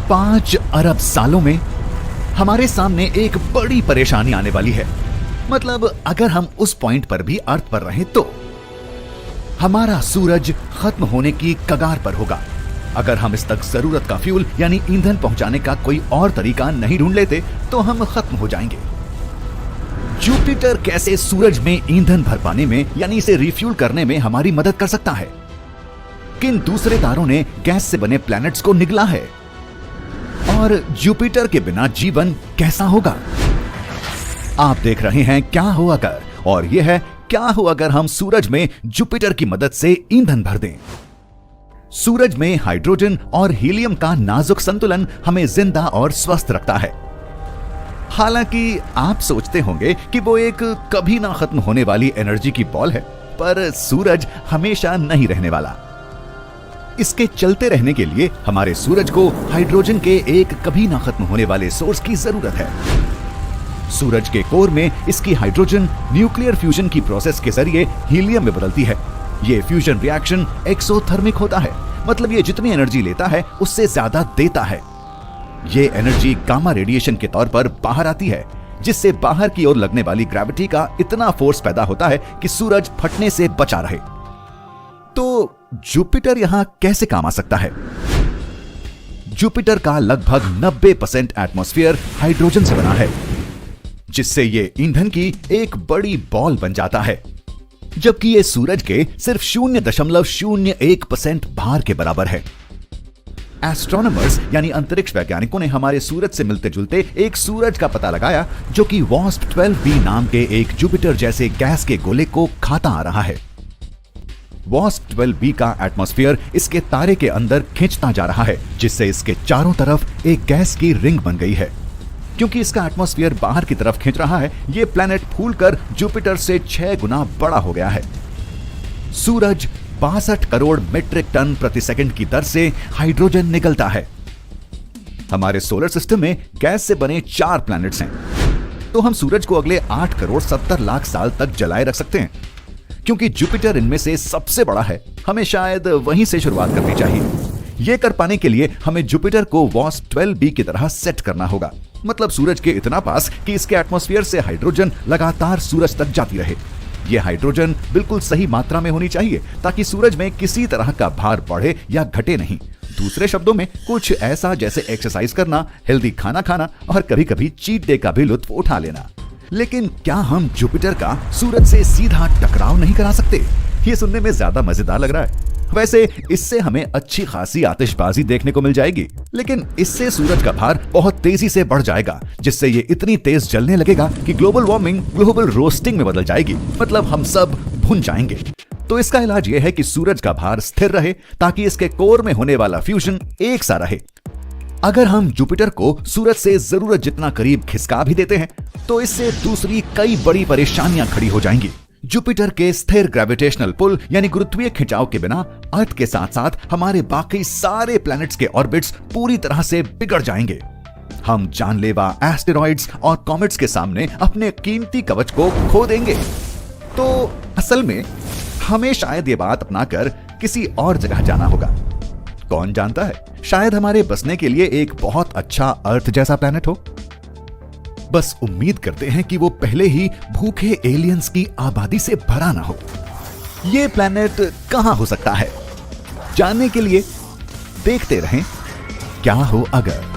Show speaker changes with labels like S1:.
S1: 5 अरब सालों में हमारे सामने एक बड़ी परेशानी आने वाली है। मतलब अगर हम उस पॉइंट पर भी अर्थ पर रहें तो हमारा सूरज खत्म होने की कगार पर होगा। अगर हम इस तक जरूरत का फ्यूल यानी ईंधन पहुंचाने का कोई और तरीका नहीं ढूंढ लेते तो हम खत्म हो जाएंगे। जुपिटर कैसे सूरज में ईंधन भर पाने में यानी इसे रिफ्यूल करने में हमारी मदद कर सकता है? किन दूसरे तारों ने गैस से बने प्लैनेट्स को निगला है? और जुपिटर के बिना जीवन कैसा होगा? आप देख रहे हैं क्या हो अगर, और यह है क्या हो अगर हम सूरज में जुपिटर की मदद से ईंधन भर दें। सूरज में हाइड्रोजन और हीलियम का नाजुक संतुलन हमें जिंदा और स्वस्थ रखता है। हालांकि आप सोचते होंगे कि वो एक कभी ना खत्म होने वाली एनर्जी की बॉल है, पर सूरज हमेशा नहीं रहने वाला। इसके चलते रहने के लिए हमारे सूरज को हाइड्रोजन के एक कभी ना खत्म होने वाले सोर्स की जरूरत है। सूरज के कोर में इसकी हाइड्रोजन न्यूक्लियर फ्यूजन की प्रोसेस के जरिए हीलियम में बदलती है। ये फ्यूजन रिएक्शन एक्सोथर्मिक होता है, मतलब ये जितनी एनर्जी लेता है उससे ज्यादा देता है। ये एनर्जी गामा रेडिएशन के तौर पर बाहर आती है, जिससे बाहर की ओर लगने वाली ग्रेविटी का इतना फोर्स पैदा होता है कि सूरज फटने से बचा रहे। तो जुपिटर यहां कैसे काम आ सकता है? जुपिटर का लगभग 90% एटमॉस्फेयर हाइड्रोजन से बना है, जिससे ये ईंधन की एक बड़ी बॉल बन जाता है, जबकि ये सूरज के सिर्फ 0.01% भार के बराबर है। एस्ट्रोनॉमर्स यानी अंतरिक्ष वैज्ञानिकों ने हमारे सूरज से मिलते जुलते एक सूरज का पता लगाया जो कि WASP-12b नाम के एक जुपिटर जैसे गैस के गोले को खाता आ रहा है। WASP-12b का एटमॉस्फेयर इसके तारे के अंदर खींचता जा रहा है, जिससे इसके चारों तरफ एक गैस की रिंग बन गई है। क्योंकि इसका एटमॉस्फेयर बाहर की तरफ खींच रहा है, ये प्लैनेट फूलकर जुपिटर से 6 गुना बड़ा हो गया है। सूरज 62 करोड़ मीट्रिक टन प्रति सेकंड की दर से हाइड्रोजन निकलता है। हमारे सोलर सिस्टम में गैस से बने 4 प्लैनेट्स हैं, तो हम सूरज को अगले 8 करोड़ 70 लाख साल तक जलाए रख सकते हैं। क्योंकि जुपिटर इनमें से सबसे बड़ा है, हमें शायद वहीं से शुरुआत करनी चाहिए। यह कर पाने के लिए हमें जुपिटर को WASP-12b की तरह सेट करना होगा, मतलब सूरज के इतना पास कि इसके एटमॉस्फेयर से हाइड्रोजन लगातार सूरज तक जाती रहे। यह हाइड्रोजन बिल्कुल सही मात्रा में होनी चाहिए ताकि सूरज में किसी तरह का भार बढ़े या घटे नहीं। दूसरे शब्दों में कुछ ऐसा जैसे एक्सरसाइज करना, हेल्दी खाना खाना और कभी कभी चीट डे का भी लुत्फ उठा लेना। लेकिन क्या हम जुपिटर का सूरज से सीधा टकराव नहीं करा सकते? ये सुनने में ज्यादा मजेदार लग रहा है। वैसे इससे हमें अच्छी खासी आतिशबाजी देखने को मिल जाएगी, लेकिन इससे सूरज का भार बहुत तेजी से बढ़ जाएगा, जिससे ये इतनी तेज जलने लगेगा कि ग्लोबल वार्मिंग ग्लोबल रोस्टिंग में बदल जाएगी, मतलब हम सब भुन जाएंगे। तो इसका इलाज यह है कि सूरज का भार स्थिर रहे ताकि इसके कोर में होने वाला फ्यूजन एक सा रहे। अगर हम जुपिटर को सूरज से जरूरत जितना करीब खिसका भी देते हैं तो इससे दूसरी कई बड़ी परेशानियां खड़ी हो जाएंगी। जुपिटर के स्थिर ग्रेविटेशनल पुल यानी गुरुत्वीय खिंचाव के बिना अर्थ के साथ साथ हमारे बाकी सारे प्लैनेट्स के ऑर्बिट्स पूरी तरह से बिगड़ जाएंगे। हम जानलेवा एस्टेरॉइड्स और कॉमेट्स के सामने अपने कीमती कवच को खो देंगे। तो असल में हमें शायद ये बात अपनाकर किसी और जगह जाना होगा। कौन जानता है, शायद हमारे बसने के लिए एक बहुत अच्छा अर्थ जैसा प्लैनेट हो। बस उम्मीद करते हैं कि वो पहले ही भूखे एलियंस की आबादी से भरा ना हो। ये प्लैनेट कहां हो सकता है? जानने के लिए देखते रहें क्या हो अगर।